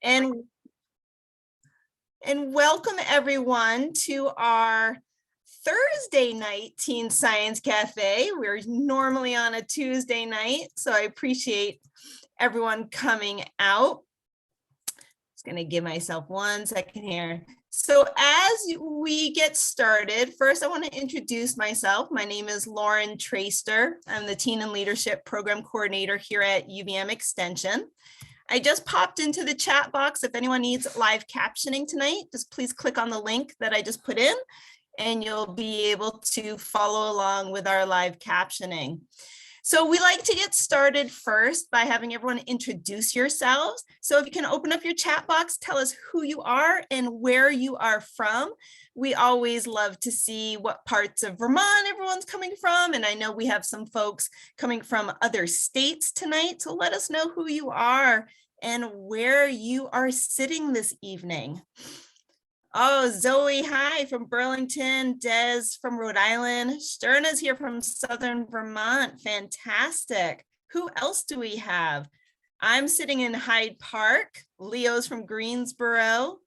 And welcome everyone to our Thursday night Teen Science Cafe. We're normally on a Tuesday night, so I appreciate everyone coming out. Just gonna give myself 1 second here. So as we get started, first I want to introduce myself. My name is Lauren Traster. I'm the Teen and Leadership Program Coordinator here at UVM Extension. I just popped into the chat box. If anyone needs live captioning tonight, just please click on the link that I just put in and you'll be able to follow along with our live captioning. So we like to get started first by having everyone introduce yourselves. So if you can open up your chat box, tell us who you are and where you are from. We always love to see what parts of Vermont everyone's coming from. And I know we have some folks coming from other states tonight. So let us know who you are and where you are sitting this evening. Oh, Zoe, hi, from Burlington. Des from Rhode Island. Sterna's here from Southern Vermont. Fantastic. Who else do we have? I'm sitting in Hyde Park. Leo's from Greensboro.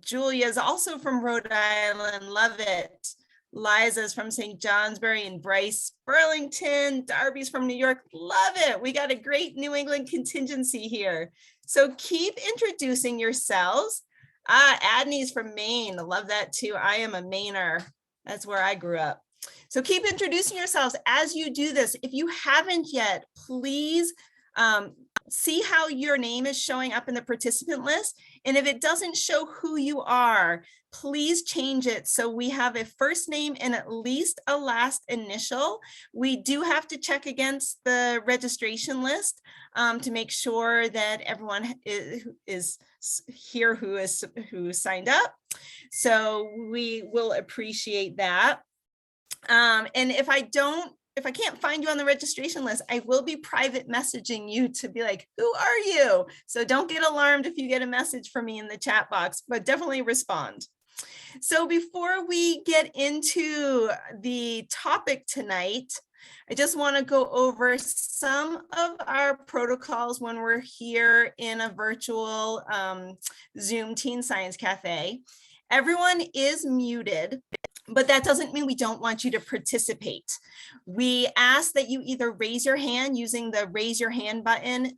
Julia's also from Rhode Island. Love it. Liza's from St. Johnsbury and Bryce, Burlington. Darby's from New York. Love it. We got a great New England contingency here. So keep introducing yourselves. Adney's from Maine. I love that too. I am a Mainer. That's where I grew up. So keep introducing yourselves as you do this. If you haven't yet, please see how your name is showing up in the participant list. And if it doesn't show who you are, please change it so we have a first name and at least a last initial. We do have to check against the registration list to make sure that everyone is here who signed up. So we will appreciate that. And if I can't find you on the registration list, I will be private messaging you to be like, who are you? So don't get alarmed if you get a message from me in the chat box, but definitely respond. So before we get into the topic tonight, I just want to go over some of our protocols when we're here in a virtual Zoom Teen Science Cafe. Everyone is muted, but that doesn't mean we don't want you to participate. We ask that you either raise your hand using the raise your hand button,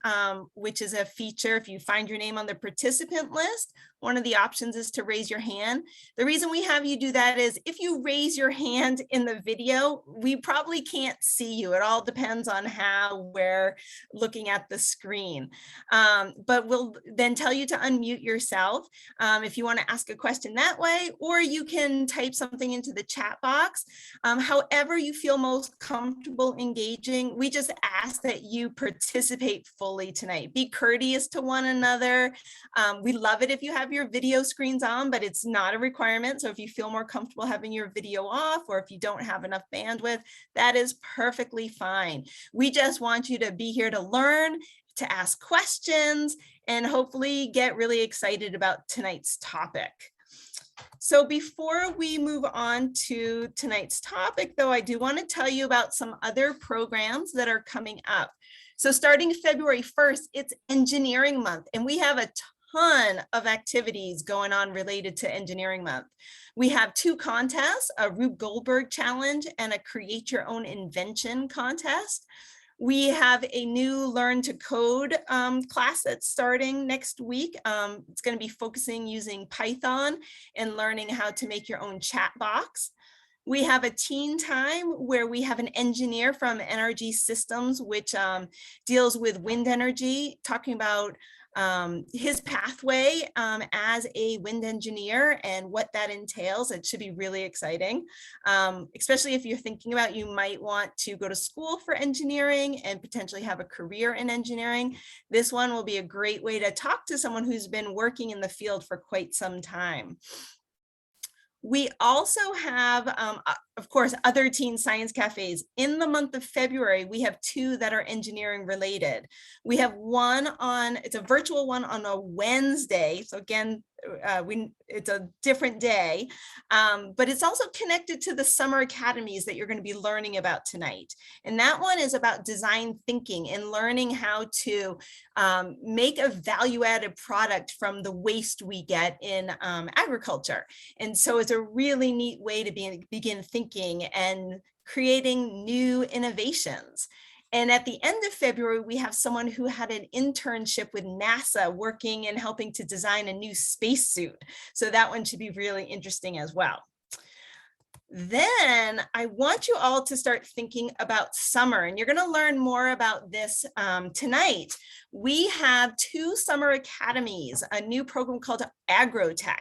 which is a feature if you find your name on the participant list. One of the options is to raise your hand. The reason we have you do that is if you raise your hand in the video, we probably can't see you. It all depends on how we're looking at the screen. But we'll then tell you to unmute yourself if you want to ask a question that way, or you can type something into the chat box. However you feel most comfortable engaging, we just ask that you participate fully tonight. Be courteous to one another. We love it if you have your video screens on, but it's not a requirement. So if you feel more comfortable having your video off, or if you don't have enough bandwidth, that is perfectly fine. We just want you to be here to learn, to ask questions, and hopefully get really excited about tonight's topic. So before we move on to tonight's topic, though, I do want to tell you about some other programs that are coming up. So starting February 1st, it's Engineering Month, and we have a ton of activities going on related to Engineering Month. We have 2 contests, a Rube Goldberg Challenge and a Create Your Own Invention contest. We have a new Learn to Code class that's starting next week. It's going to be focusing using Python and learning how to make your own chat box. We have a Teen Time where we have an engineer from NRG Systems, which deals with wind energy, talking about his pathway as a wind engineer and what that entails. It should be really exciting, especially if you're thinking about you might want to go to school for engineering and potentially have a career in engineering. This one will be a great way to talk to someone who's been working in the field for quite some time. We also have, of course, other teen science cafes. In the month of February, we have 2 that are engineering related. We have one on, it's a virtual one on a Wednesday. So again, it's a different day, but it's also connected to the summer academies that you're going to be learning about tonight. And that one is about design thinking and learning how to make a value-added product from the waste we get in agriculture. And so it's a really neat way to begin thinking and creating new innovations. And at the end of February, we have someone who had an internship with NASA working and helping to design a new spacesuit. So that one should be really interesting as well. Then I want you all to start thinking about summer, and you're going to learn more about this tonight. We have 2 summer academies, a new program called Agrotech,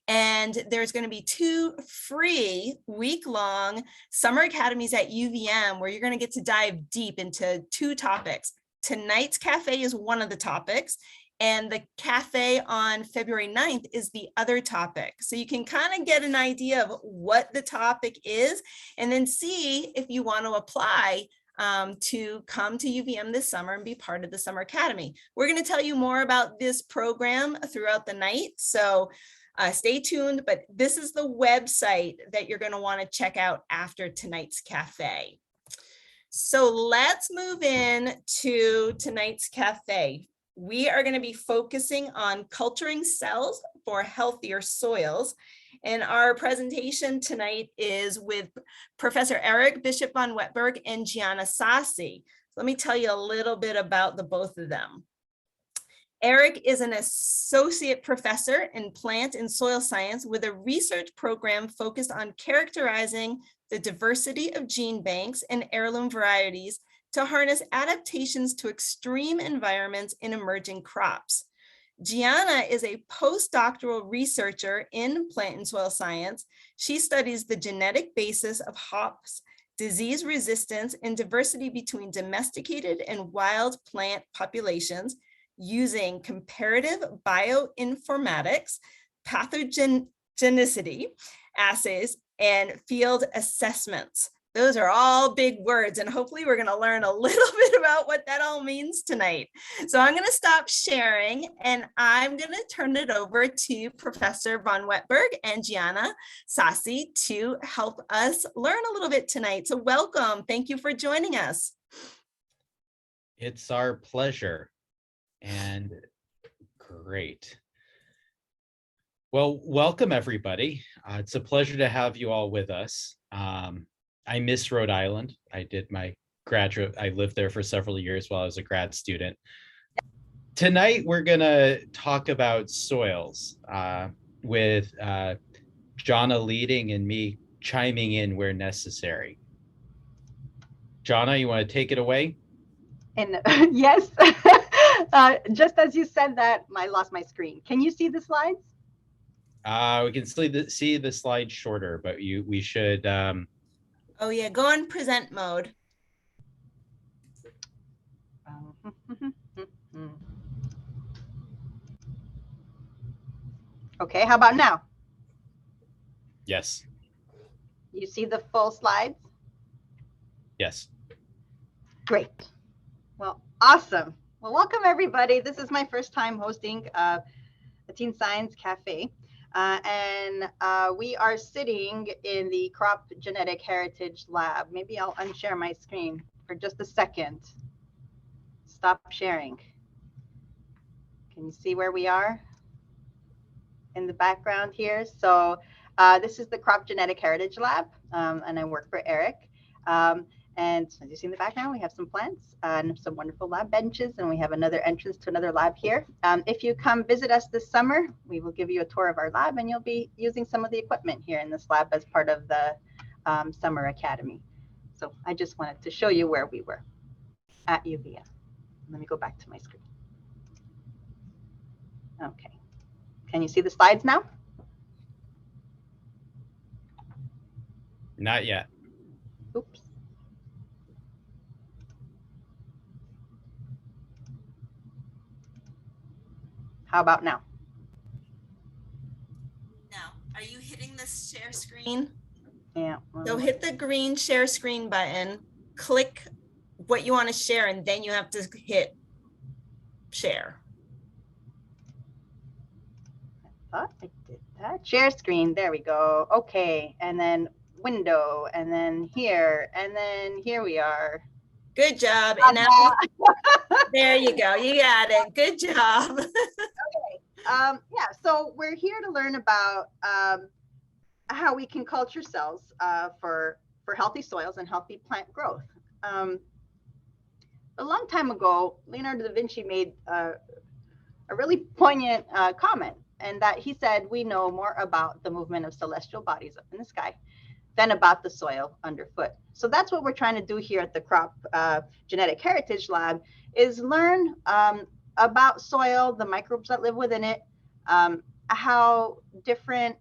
and there's going to be 2 free week-long summer academies at UVM where you're going to get to dive deep into 2 topics. Tonight's cafe is one of the topics, and the cafe on February 9th is the other topic. So you can kind of get an idea of what the topic is and then see if you want to apply to come to UVM this summer and be part of the Summer Academy. We're going to tell you more about this program throughout the night. So stay tuned, but this is the website that you're going to want to check out after tonight's cafe. So let's move in to tonight's cafe. We are going to be focusing on culturing cells for healthier soils. And our presentation tonight is with Professor Eric Bishop von Wetberg and Gianna Sassi. Let me tell you a little bit about the both of them. Eric is an associate professor in plant and soil science with a research program focused on characterizing the diversity of gene banks and heirloom varieties to harness adaptations to extreme environments in emerging crops. Gianna is a postdoctoral researcher in plant and soil science. She studies the genetic basis of hops, disease resistance, and diversity between domesticated and wild plant populations using comparative bioinformatics, pathogenicity assays, and field assessments. Those are all big words, and hopefully we're going to learn a little bit about what that all means tonight. So I'm going to stop sharing, and I'm going to turn it over to Professor von Wetberg and Gianna Sassi to help us learn a little bit tonight. So welcome. Thank you for joining us. It's our pleasure, and great. Well, welcome everybody. It's a pleasure to have you all with us. I miss Rhode Island. I lived there for several years while I was a grad student. Tonight, we're gonna talk about soils with Jonna leading and me chiming in where necessary. Jonna, you wanna take it away? And yes, just as you said that, I lost my screen. Can you see the slides? We can see the slide shorter, but we should. Oh yeah, go on present mode. Okay, how about now? Yes. You see the full slides? Yes. Great. Well, awesome. Well, welcome everybody. This is my first time hosting a Teen Science Cafe. And we are sitting in the Crop Genetic Heritage Lab. Maybe I'll unshare my screen for just a second. Stop sharing. Can you see where we are in the background here? So this is the Crop Genetic Heritage Lab, and I work for Eric. And as you see in the background, we have some plants and some wonderful lab benches, and we have another entrance to another lab here. If you come visit us this summer, we will give you a tour of our lab, and you'll be using some of the equipment here in this lab as part of the Summer Academy. So I just wanted to show you where we were at UVM. Let me go back to my screen. Okay. Can you see the slides now? Not yet. Oops. How about now? Now, are you hitting the share screen? Yeah. So hit the green share screen button, click what you want to share, and then you have to hit share. thought I did that. Share screen. There we go. Okay. And then window. And then here. And then here we are. Good job. And now, there you go. You got it. Good job. Yeah, so we're here to learn about how we can culture cells for healthy soils and healthy plant growth. A long time ago, Leonardo da Vinci made a really poignant comment, and that he said, we know more about the movement of celestial bodies up in the sky than about the soil underfoot. So that's what we're trying to do here at the Crop Genetic Heritage Lab, is learn about soil, the microbes that live within it, how different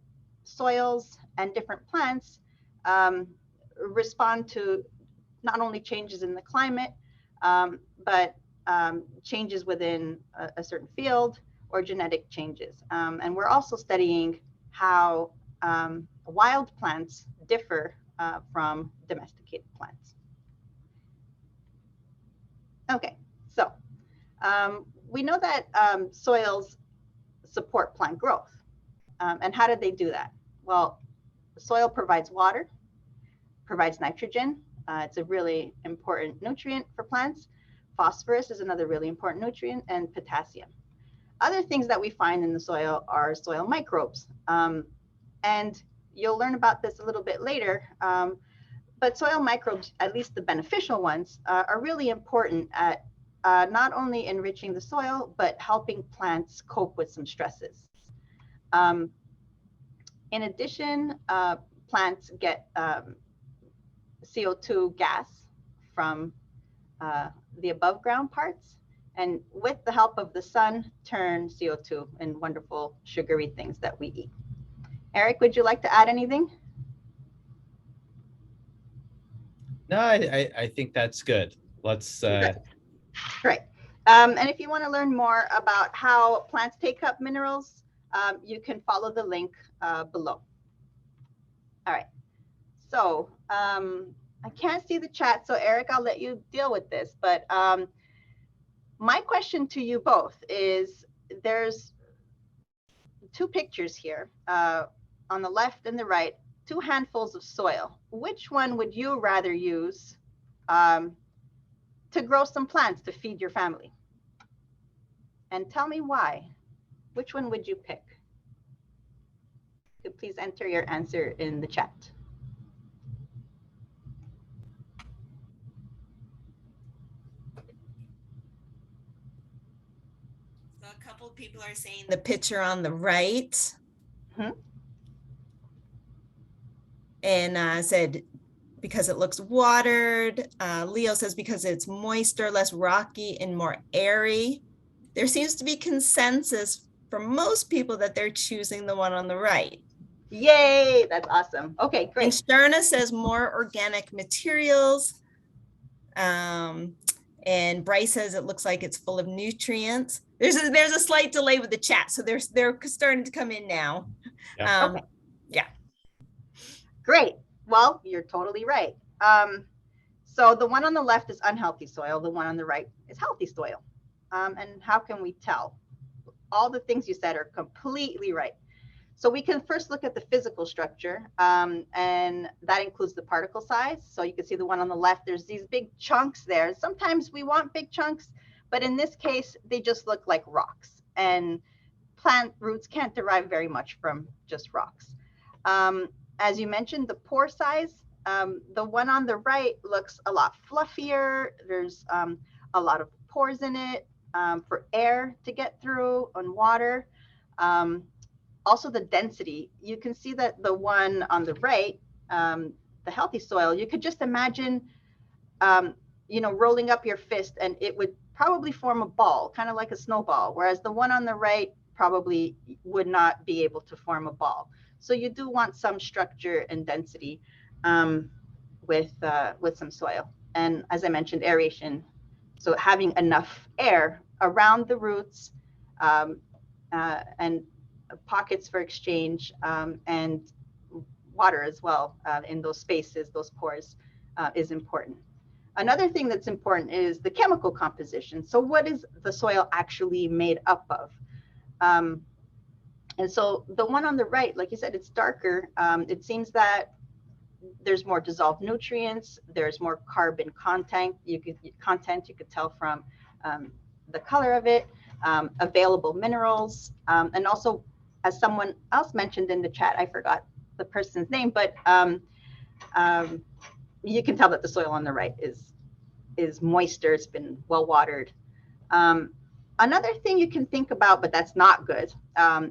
soils and different plants respond to not only changes in the climate, but changes within a certain field or genetic changes. And we're also studying how wild plants differ from domesticated plants. Okay, so we know that soils support plant growth. And how did they do that? Well, the soil provides water, provides nitrogen. It's a really important nutrient for plants. Phosphorus is another really important nutrient, and potassium. Other things that we find in the soil are soil microbes. And you'll learn about this a little bit later, but soil microbes, at least the beneficial ones, are really important at not only enriching the soil, but helping plants cope with some stresses. In addition, plants get CO2 gas from the above ground parts, and with the help of the sun, turn CO2 in wonderful sugary things that we eat. Eric, would you like to add anything? No, I think that's good. Let's. Great. And if you want to learn more about how plants take up minerals, you can follow the link below. All right. So I can't see the chat, so Eric, I'll let you deal with this. But my question to you both is, there's two pictures here on the left and the right, two handfuls of soil. Which one would you rather use to grow some plants to feed your family? And tell me why. Which one would you pick? Please enter your answer in the chat. So a couple of people are saying the picture on the right. Mm-hmm. And said because it looks watered. Leo says because it's moister, less rocky, and more airy. There seems to be consensus for most people that they're choosing the one on the right. Yay, that's awesome. Okay, great. And Sharna says more organic materials. And Bryce says it looks like it's full of nutrients. There's a slight delay with the chat, so they're starting to come in now. Yeah. Okay. Yeah. Great. Well, you're totally right. So the one on the left is unhealthy soil. The one on the right is healthy soil. And how can we tell? All the things you said are completely right. So we can first look at the physical structure, and that includes the particle size. So you can see the one on the left, there's these big chunks there. Sometimes we want big chunks, but in this case, they just look like rocks. And plant roots can't derive very much from just rocks. As you mentioned, the pore size, the one on the right looks a lot fluffier. There's a lot of pores in it for air to get through and water. Also the density, you can see that the one on the right, the healthy soil, you could just imagine, rolling up your fist and it would probably form a ball, kind of like a snowball, whereas the one on the right probably would not be able to form a ball. So you do want some structure and density with some soil. And as I mentioned, aeration. So having enough air around the roots and pockets for exchange and water as well in those spaces, those pores is important. Another thing that's important is the chemical composition. So what is the soil actually made up of? And so the one on the right, like you said, it's darker. It seems that there's more dissolved nutrients, there's more carbon content. You could tell from the color of it, available minerals, and also, as someone else mentioned in the chat, I forgot the person's name, but you can tell that the soil on the right is moister, it's been well watered. Another thing you can think about, but that's not good,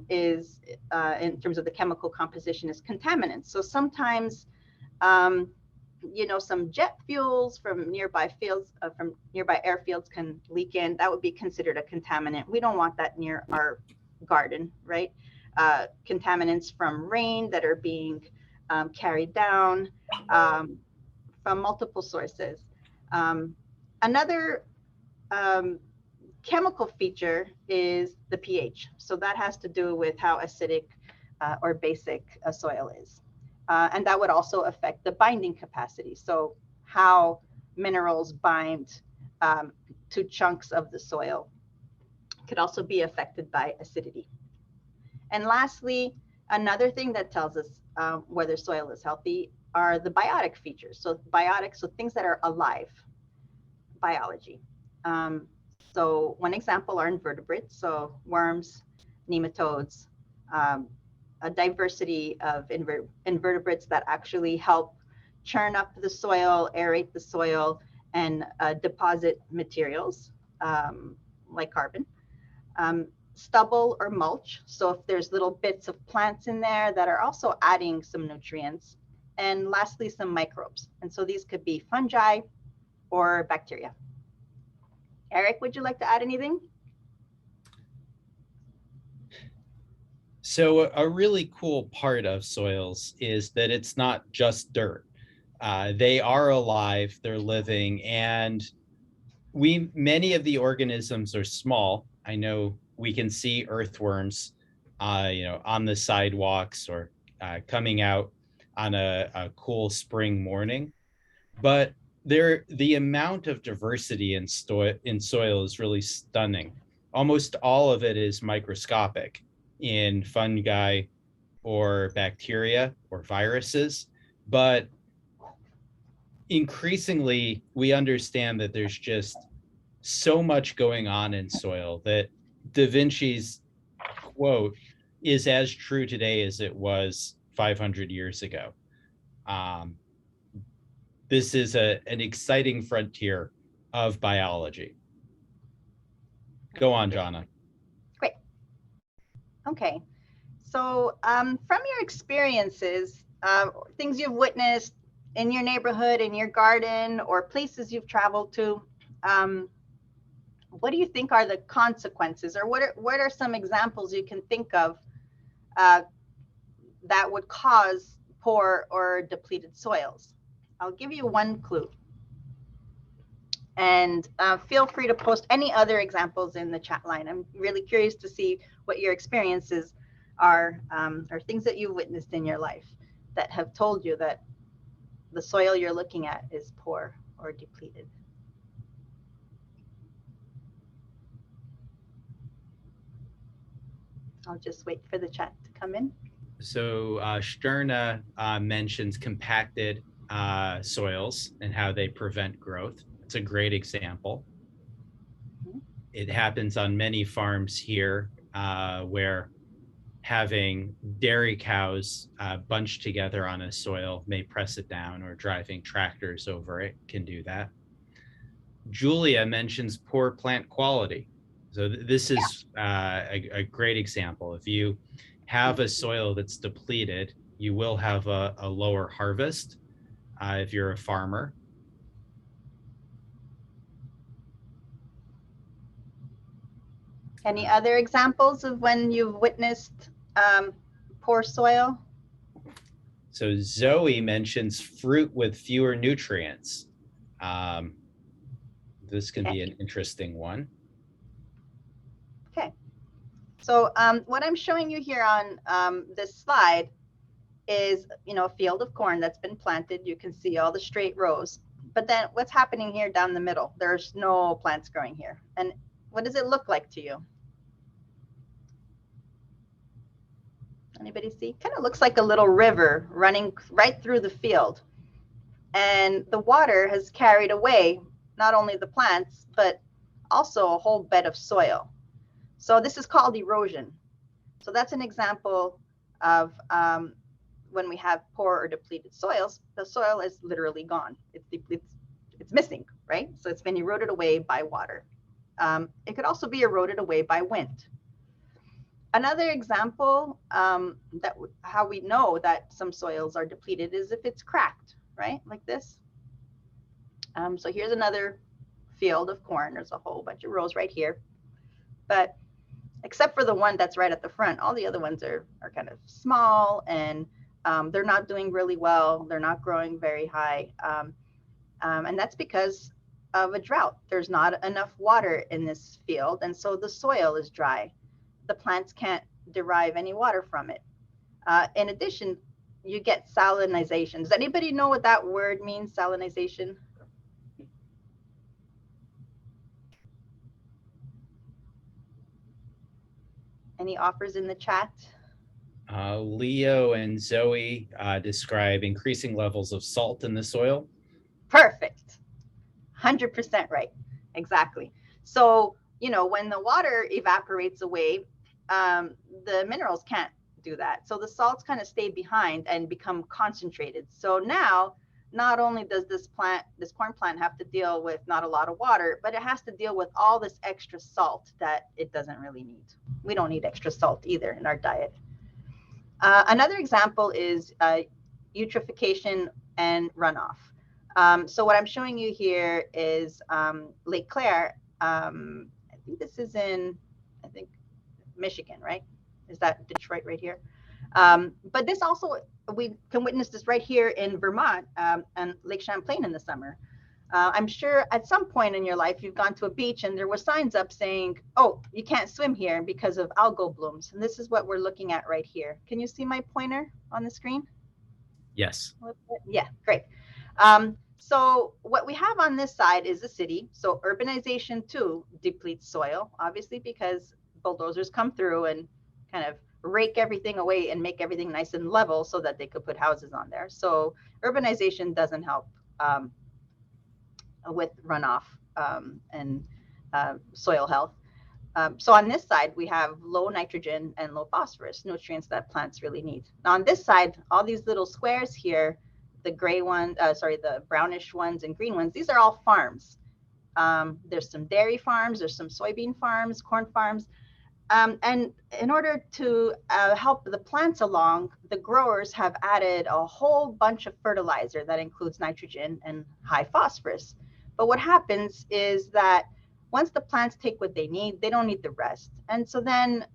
is in terms of the chemical composition, is contaminants. So sometimes, you know, some jet fuels from nearby fields, from nearby airfields can leak in. That would be considered a contaminant. We don't want that near our garden, right? Contaminants from rain that are being carried down from multiple sources. Another chemical feature is the pH. So that has to do with how acidic or basic a soil is. And that would also affect the binding capacity. So how minerals bind to chunks of the soil could also be affected by acidity. And lastly, another thing that tells us whether soil is healthy are the biotic features. So biotic, so things that are alive, biology. So one example are invertebrates, so worms, nematodes, a diversity of invertebrates that actually help churn up the soil, aerate the soil, and deposit materials like carbon. Stubble or mulch, so if there's little bits of plants in there that are also adding some nutrients. And lastly, some microbes. And so these could be fungi or bacteria. Eric, would you like to add anything? So a really cool part of soils is that it's not just dirt. They are alive, they're living, and many of the organisms are small. I know we can see earthworms, you know, on the sidewalks or coming out on a cool spring morning, but the amount of diversity in soil is really stunning. Almost all of it is microscopic in fungi or bacteria or viruses, but increasingly we understand that there's just so much going on in soil that Da Vinci's quote is as true today as it was 500 years ago. This is an exciting frontier of biology. Go on, Jonna. Great. Okay. So from your experiences, things you've witnessed in your neighborhood, in your garden, or places you've traveled to, what do you think are the consequences, or what are some examples you can think of that would cause poor or depleted soils? I'll give you one clue. And feel free to post any other examples in the chat line. I'm really curious to see what your experiences are, or things that you've witnessed in your life that have told you that the soil you're looking at is poor or depleted. I'll just wait for the chat to come in. So Sterna mentions compacted soils and how they prevent growth. It's a great example. Mm-hmm. It happens on many farms here where having dairy cows bunched together on a soil may press it down, or driving tractors over it can do that. Julia mentions poor plant quality. So this is a great example. If you have a soil that's depleted, you will have a lower harvest if you're a farmer. Any other examples of when you've witnessed poor soil? So Zoe mentions fruit with fewer nutrients. This can be an interesting one. Okay. So what I'm showing you here on this slide is, you know, a field of corn that's been planted. You can see all the straight rows. But then what's happening here down the middle? There's no plants growing here. And what does it look like to you? Anybody see? Kind of looks like a little river running right through the field. And the water has carried away not only the plants, but also a whole bed of soil. So this is called erosion. So that's an example of when we have poor or depleted soils, the soil is literally gone. It's missing, right? So it's been eroded away by water. It could also be eroded away by wind. Another example that how we know that some soils are depleted is if it's cracked, right? Like this. So here's another field of corn. There's a whole bunch of rows right here. But except for the one that's right at the front, all the other ones are kind of small and they're not doing really well. They're not growing very high. And that's because of a drought. There's not enough water in this field. And so the soil is dry. The plants can't derive any water from it. In addition, you get salinization. Does anybody know what that word means, salinization? Any offers in the chat? Leo and Zoe describe increasing levels of salt in the soil. Perfect. 100% right. Exactly. So, you know, when the water evaporates away, the minerals can't do that. So the salts kind of stay behind and become concentrated. So now, not only does this corn plant have to deal with not a lot of water, but it has to deal with all this extra salt that it doesn't really need. We don't need extra salt either in our diet. Another example is eutrophication and runoff. So what I'm showing you here is Lake Claire. I think this is in, Michigan, right? Is that Detroit right here? But this also, we can witness this right here in Vermont and Lake Champlain in the summer. I'm sure at some point in your life, you've gone to a beach and there were signs up saying, oh, you can't swim here because of algal blooms. And this is what we're looking at right here. Can you see my pointer on the screen? Yes. Yeah, great. So what we have on this side is the city. So urbanization too depletes soil, obviously, because bulldozers come through and kind of rake everything away and make everything nice and level so that they could put houses on there. So urbanization doesn't help with runoff and soil health. So on this side, we have low nitrogen and low phosphorus, nutrients that plants really need. Now on this side, all these little squares here, the gray one, the brownish ones and green ones, these are all farms. There's some dairy farms, there's some soybean farms, corn farms. And in order to help the plants along, the growers have added a whole bunch of fertilizer that includes nitrogen and high phosphorus. But what happens is that once the plants take what they need, they don't need the rest. And so then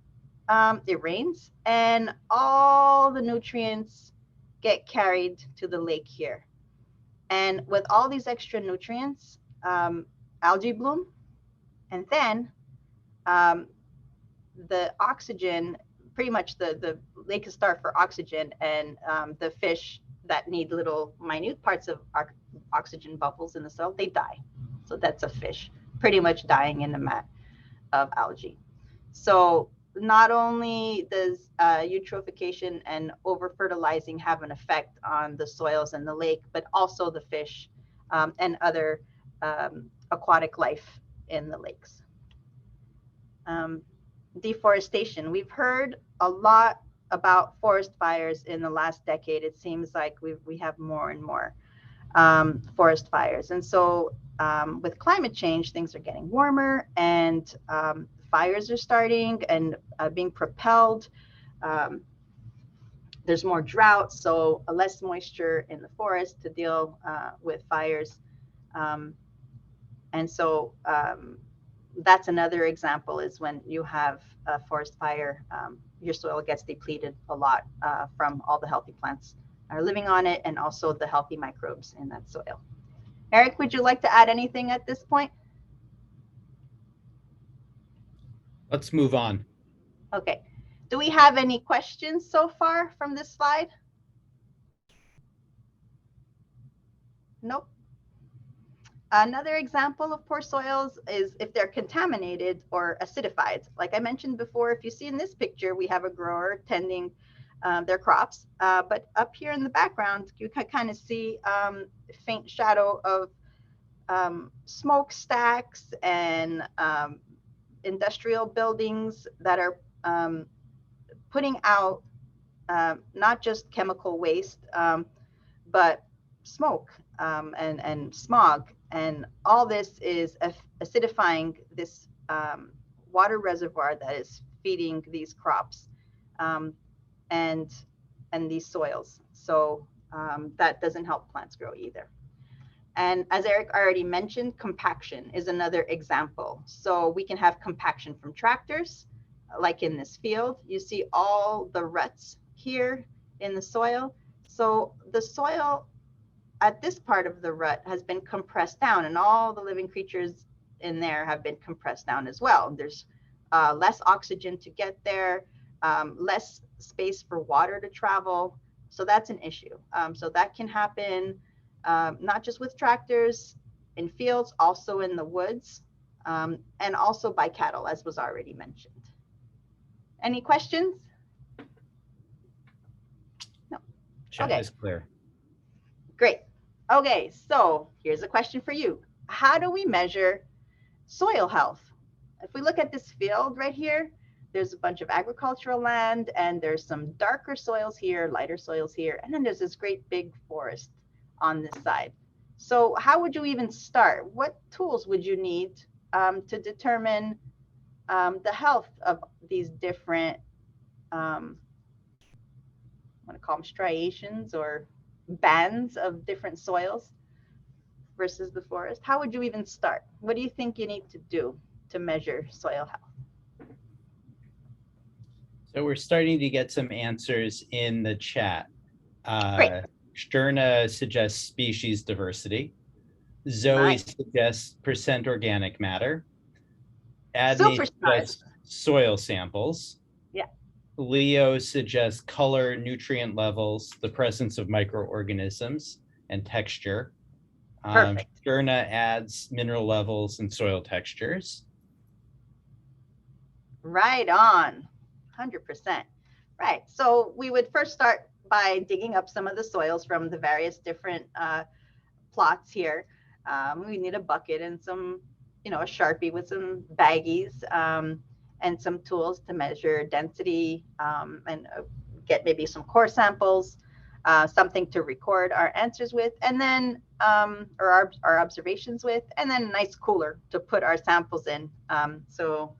it rains and all the nutrients get carried to the lake here. And with all these extra nutrients, algae bloom, and then the oxygen, pretty much the lake is starved for oxygen, and the fish that need little minute parts of oxygen bubbles in the soil, they die. So that's a fish pretty much dying in the mat of algae. So not only does eutrophication and over-fertilizing have an effect on the soils and the lake, but also the fish and other aquatic life in the lakes. Deforestation. We've heard a lot about forest fires in the last decade. It seems like we have more and more forest fires. And so with climate change, things are getting warmer and fires are starting and being propelled. There's more drought, so less moisture in the forest to deal with fires. And so that's another example, is when you have a forest fire, your soil gets depleted a lot from all the healthy plants are living on it, and also the healthy microbes in that soil. Eric, would you like to add anything at this point? Let's move on. Okay. Do we have any questions so far from this slide? Nope. Another example of poor soils is if they're contaminated or acidified. Like I mentioned before, if you see in this picture, we have a grower tending their crops. But up here in the background, you can kind of see faint shadow of smokestacks and industrial buildings that are putting out not just chemical waste, but smoke and smog. And all this is acidifying this water reservoir that is feeding these crops and these soils. So that doesn't help plants grow either. And as Eric already mentioned, compaction is another example. So we can have compaction from tractors, like in this field. You see all the ruts here in the soil. So the soil at this part of the rut has been compressed down, and all the living creatures in there have been compressed down as well. There's less oxygen to get there, less space for water to travel. So that's an issue. So that can happen not just with tractors in fields, also in the woods, and also by cattle, as was already mentioned. Any questions? No. Chat Okay. is clear. Great. Okay, so here's a question for you. How do we measure soil health? If we look at this field right here, there's a bunch of agricultural land, and there's some darker soils here, lighter soils here, and then there's this great big forest on this side. So how would you even start? What tools would you need to determine the health of these different, I want to call them striations or bands of different soils versus the forest? How would you even start? What do you think you need to do to measure soil health? So we're starting to get some answers in the chat. Great. Sturna suggests species diversity. Zoe Nice. suggests percent organic matter. Super Adney suggests soil samples. Yeah. Leo suggests color, nutrient levels, the presence of microorganisms, and texture. Perfect. Sturna adds mineral levels and soil textures. Right on, 100%. Right, so we would first start by digging up some of the soils from the various different plots here. We need a bucket and some, a Sharpie with some baggies and some tools to measure density and get maybe some core samples, something to record our answers with, and then, or our observations with, and then a nice cooler to put our samples in so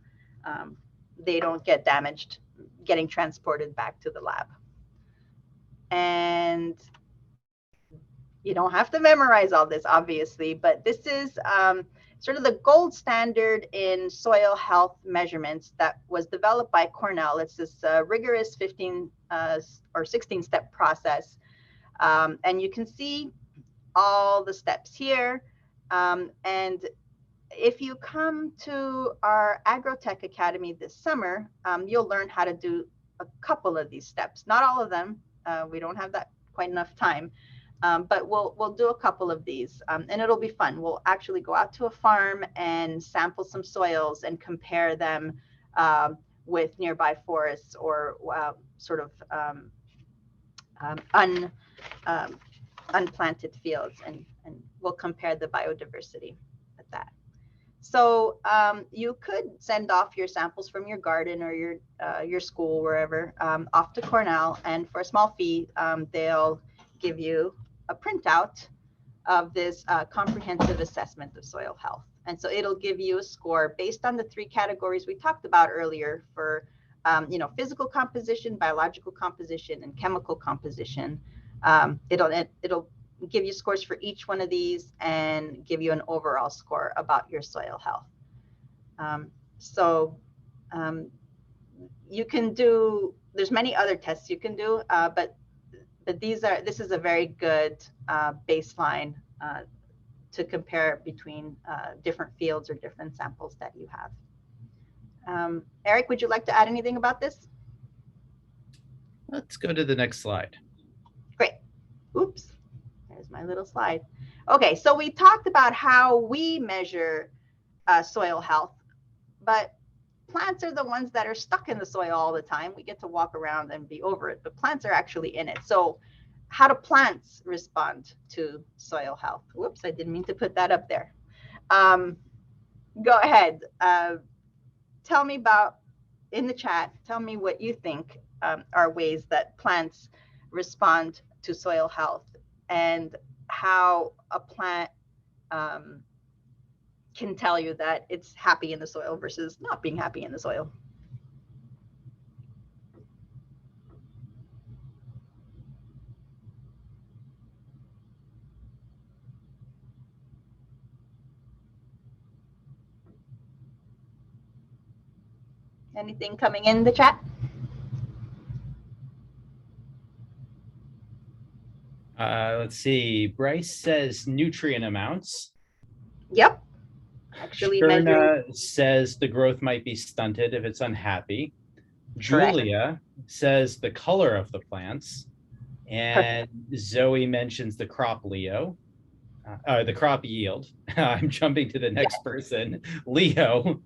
they don't get damaged getting transported back to the lab. And you don't have to memorize all this, obviously, but this is sort of the gold standard in soil health measurements that was developed by Cornell. It's this rigorous 15 or 16-step process. And you can see all the steps here. And if you come to our Agrotech Academy this summer, you'll learn how to do a couple of these steps. Not all of them. We don't have that quite enough time. But we'll do a couple of these and it'll be fun. We'll actually go out to a farm and sample some soils and compare them with nearby forests or sort of unplanted fields, and we'll compare the biodiversity at that. So you could send off your samples from your garden or your school, wherever, off to Cornell, and for a small fee, they'll give you a printout of this comprehensive assessment of soil health. And so it'll give you a score based on the 3 categories we talked about earlier for, physical composition, biological composition, and chemical composition. It'll give you scores for each one of these and give you an overall score about your soil health. You can do, there's many other tests you can do, but this is a very good baseline to compare between different fields or different samples that you have. Eric, would you like to add anything about this? Let's go to the next slide. Great. Oops, there's my little slide. Okay, so we talked about how we measure soil health, but plants are the ones that are stuck in the soil all the time. We get to walk around and be over it, but plants are actually in it. So how do plants respond to soil health? Whoops, I didn't mean to put that up there. Go ahead. Tell me about, in the chat, tell me what you think are ways that plants respond to soil health, and how a plant can tell you that it's happy in the soil versus not being happy in the soil. Anything coming in the chat? Let's see. Bryce says nutrient amounts. Yep. Actually measuring. Shterna says the growth might be stunted if it's unhappy. Correct. Julia says the color of the plants. And Zoe mentions the crop Leo. The crop yield. I'm jumping to the next person. Leo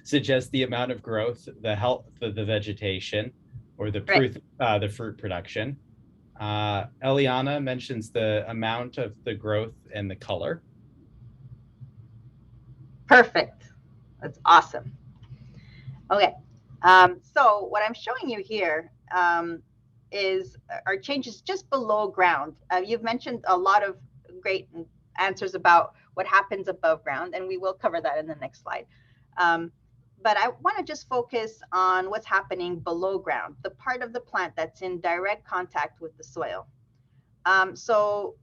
suggests the amount of growth, the health of the vegetation, or the fruit production. Eliana mentions the amount of the growth and the color. Perfect. That's awesome. Okay. So what I'm showing you here are changes just below ground. You've mentioned a lot of great answers about what happens above ground, and we will cover that in the next slide. But I want to just focus on what's happening below ground, the part of the plant that's in direct contact with the soil. So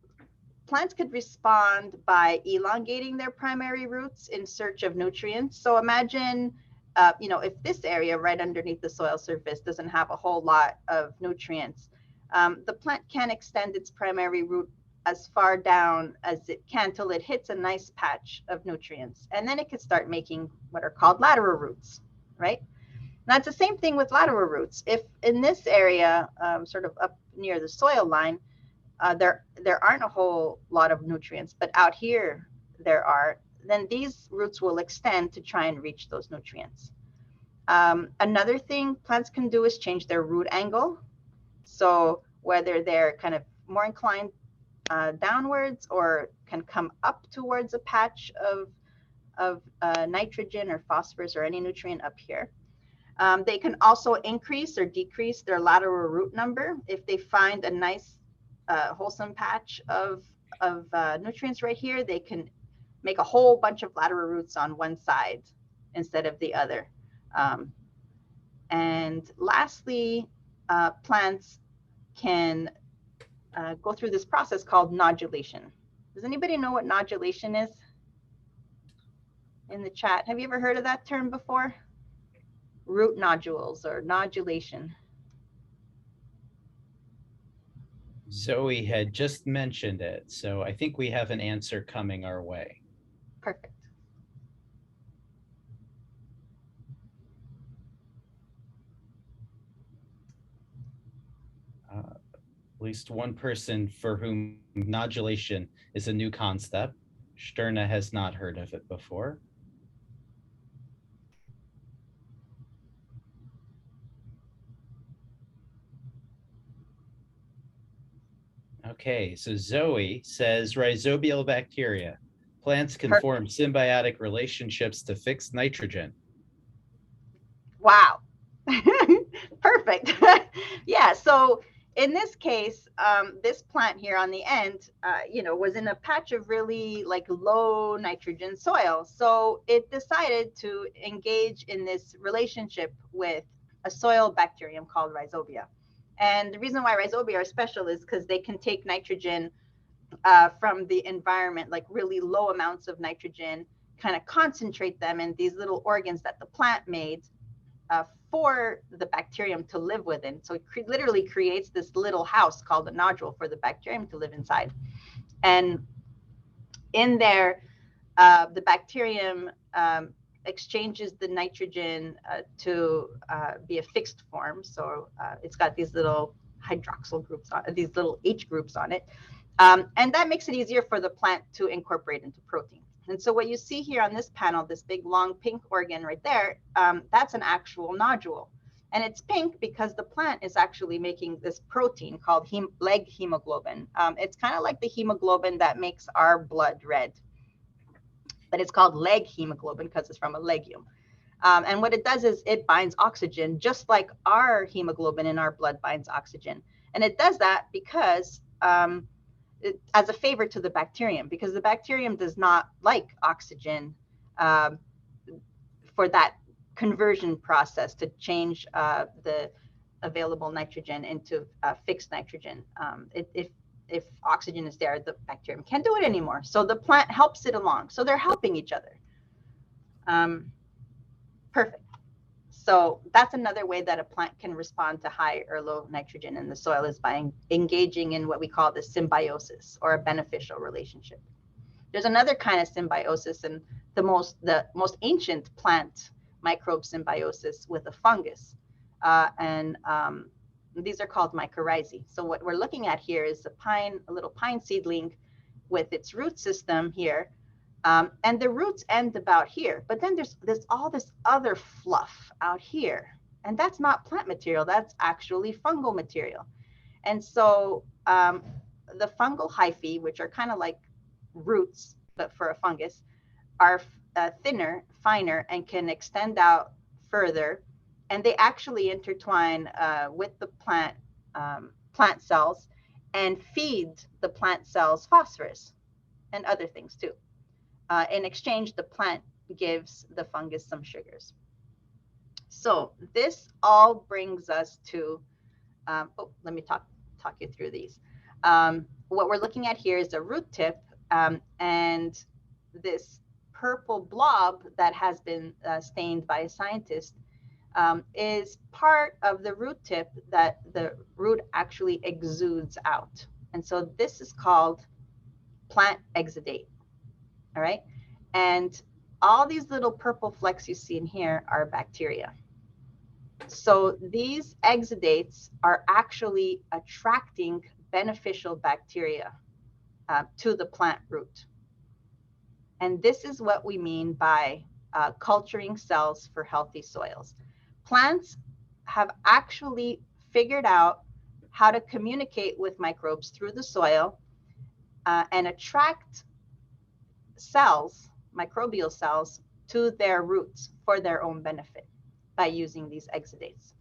plants could respond by elongating their primary roots in search of nutrients. So imagine, if this area right underneath the soil surface doesn't have a whole lot of nutrients, the plant can extend its primary root as far down as it can till it hits a nice patch of nutrients. And then it could start making what are called lateral roots, right? Now it's the same thing with lateral roots. If in this area, sort of up near the soil line, there aren't a whole lot of nutrients, but out here there are, then these roots will extend to try and reach those nutrients. Another thing plants can do is change their root angle. So whether they're kind of more inclined downwards or can come up towards a patch of nitrogen or phosphorus or any nutrient up here. They can also increase or decrease their lateral root number. If they find a nice wholesome patch of nutrients right here, they can make a whole bunch of lateral roots on one side instead of the other. And lastly, plants can go through this process called nodulation. Does anybody know what nodulation is? In the chat, have you ever heard of that term before? Root nodules or nodulation. Zoe had just mentioned it, so I think we have an answer coming our way. Perfect. At least one person for whom nodulation is a new concept. Shterna has not heard of it before. Okay, so Zoe says rhizobial bacteria. Plants can form symbiotic relationships to fix nitrogen. Wow. Perfect. Yeah, so in this case, this plant here on the end, was in a patch of really like low nitrogen soil. So it decided to engage in this relationship with a soil bacterium called rhizobia. And the reason why rhizobia are special is because they can take nitrogen from the environment, like really low amounts of nitrogen, kind of concentrate them in these little organs that the plant made for the bacterium to live within. So it literally creates this little house called a nodule for the bacterium to live inside. And in there, the bacterium exchanges the nitrogen to be a fixed form. So it's got these little hydroxyl groups on these little H groups on it. And that makes it easier for the plant to incorporate into protein. And so what you see here on this panel, this big long pink organ right there, that's an actual nodule. And it's pink because the plant is actually making this protein called leg hemoglobin. It's kind of like the hemoglobin that makes our blood red, but it's called leg hemoglobin because it's from a legume. And what it does is it binds oxygen, just like our hemoglobin in our blood binds oxygen. And it does that because as a favor to the bacterium, because the bacterium does not like oxygen for that conversion process to change the available nitrogen into fixed nitrogen. If oxygen is there, the bacterium can't do it anymore. So the plant helps it along. So they're helping each other. Perfect. So that's another way that a plant can respond to high or low nitrogen in the soil, is by engaging in what we call the symbiosis, or a beneficial relationship. There's another kind of symbiosis, and the most ancient plant microbe symbiosis with a fungus. These are called mycorrhizae. So what we're looking at here is a little pine seedling with its root system here. And the roots end about here, but then there's all this other fluff out here, and that's not plant material, that's actually fungal material. And so the fungal hyphae, which are kind of like roots but for a fungus, are thinner, finer, and can extend out further, and they actually intertwine with the plant cells and feed the plant cells phosphorus and other things too. In exchange, the plant gives the fungus some sugars. So this all brings us to, let me talk you through these. What we're looking at here is a root tip, and this purple blob that has been stained by a scientist is part of the root tip that the root actually exudes out. And so this is called plant exudate. All right. And all these little purple flecks you see in here are bacteria. So these exudates are actually attracting beneficial bacteria to the plant root. And this is what we mean by culturing cells for healthy soils. Plants have actually figured out how to communicate with microbes through the soil and attract cells, microbial cells, to their roots for their own benefit by using these exudates.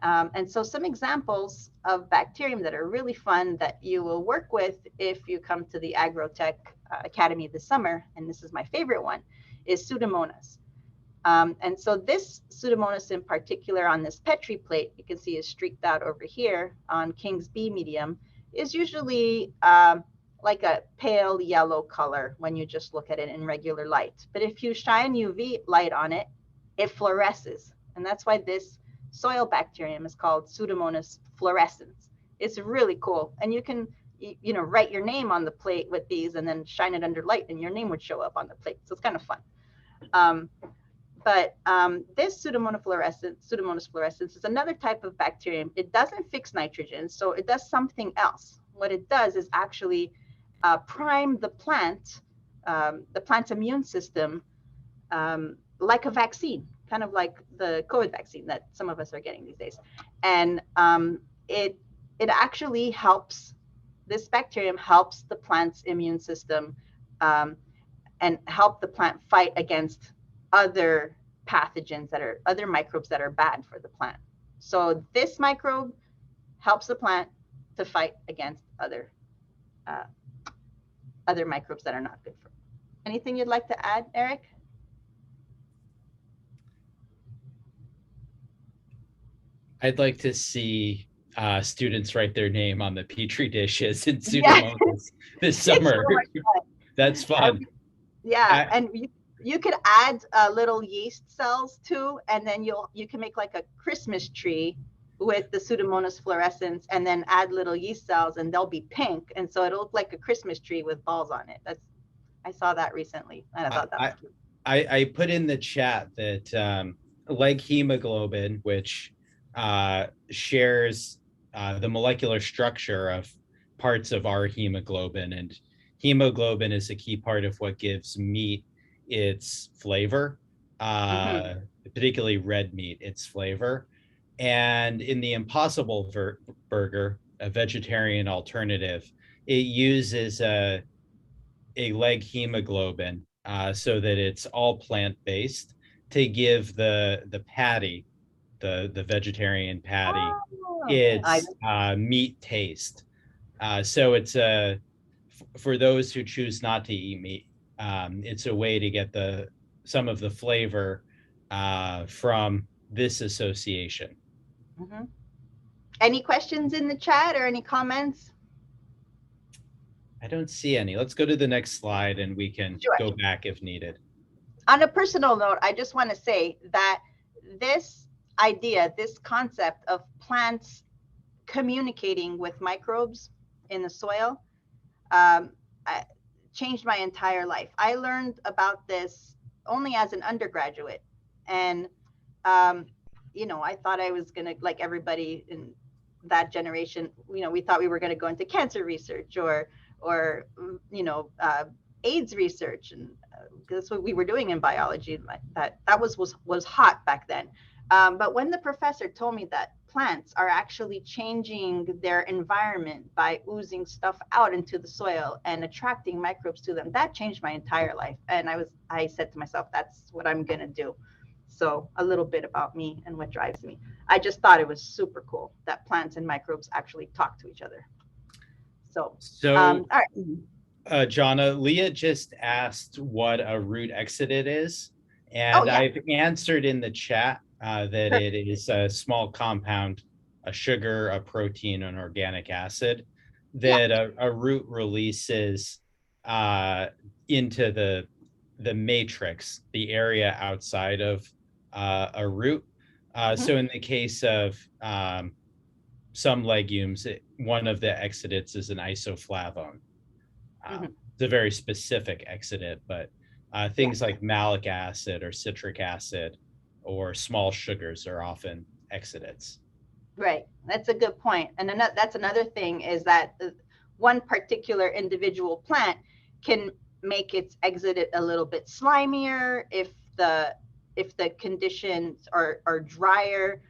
And so some examples of bacterium that are really fun that you will work with if you come to the Agrotech Academy this summer, and this is my favorite one, is Pseudomonas. And so this Pseudomonas in particular on this Petri plate, you can see is streaked out over here on King's B medium, is usually like a pale yellow color when you just look at it in regular light. But if you shine UV light on it, it fluoresces. And that's why this soil bacterium is called Pseudomonas fluorescens. It's really cool. And you can, write your name on the plate with these and then shine it under light and your name would show up on the plate. So it's kind of fun. But this Pseudomonas fluorescens is another type of bacterium. It doesn't fix nitrogen, so it does something else. What it does is actually prime the plant's immune system like a vaccine, kind of like the COVID vaccine that some of us are getting these days. And it actually helps, this bacterium helps the plant's immune system and help the plant fight against other pathogens other microbes that are bad for the plant. So this microbe helps the plant to fight against other microbes that are not good for it. Anything you'd like to add, Eric? I'd like to see students write their name on the Petri dishes in Pseudomonas this summer. That's fun. Yeah, and you could add little yeast cells too, and then you can make like a Christmas tree with the Pseudomonas fluorescens, and then add little yeast cells, and they'll be pink, and so it'll look like a Christmas tree with balls on it. I saw that recently, and I thought that was cute. I put in the chat that leg hemoglobin, which shares the molecular structure of parts of our hemoglobin, and hemoglobin is a key part of what gives meat its flavor, particularly red meat, its flavor. And in the Impossible Burger, a vegetarian alternative, it uses a leg hemoglobin so that it's all plant-based to give the patty, the vegetarian patty, its meat taste. So it's for those who choose not to eat meat, it's a way to get some of the flavor from this association. Any questions in the chat or any comments? I don't see any. Let's go to the next slide and we can go back if needed. On a personal note, I just want to say that this idea, this concept of plants communicating with microbes in the soil changed my entire life. I learned about this only as an undergraduate. And, you know, I thought I was going to, like everybody in that generation, you know, we thought we were going to go into cancer research or you know, AIDS research, and that's what we were doing in biology. That was hot back then. But when the professor told me that plants are actually changing their environment by oozing stuff out into the soil and attracting microbes to them, that changed my entire life. And I said to myself, that's what I'm going to do. So a little bit about me and what drives me. I just thought it was super cool that plants and microbes actually talk to each other. So all right. Jonna, Leah just asked what a root exudate is, and I've answered in the chat that it is a small compound, a sugar, a protein, an organic acid that a root releases into the matrix, the area outside of a root. So in the case of some legumes, one of the exudates is an isoflavone. It's a very specific exudate, but things like malic acid or citric acid or small sugars are often exudates. Right, that's a good point. And that's another thing, is that one particular individual plant can make its exudate a little bit slimier if the conditions are drier,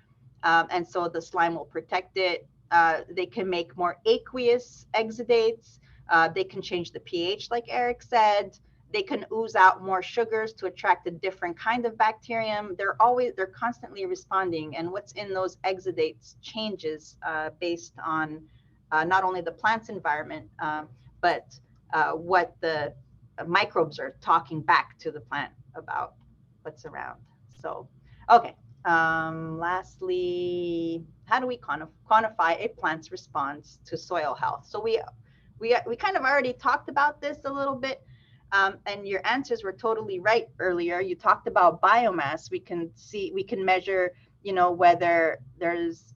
and so the slime will protect it. They can make more aqueous exudates. They can change the pH, like Eric said. They can ooze out more sugars to attract a different kind of bacterium. They're constantly responding, and what's in those exudates changes based on not only the plant's environment, but what the microbes are talking back to the plant about what's around. So, okay. Lastly, how do we quantify a plant's response to soil health? So we kind of already talked about this a little bit, and your answers were totally right earlier. You talked about biomass. We can measure, you know, whether there's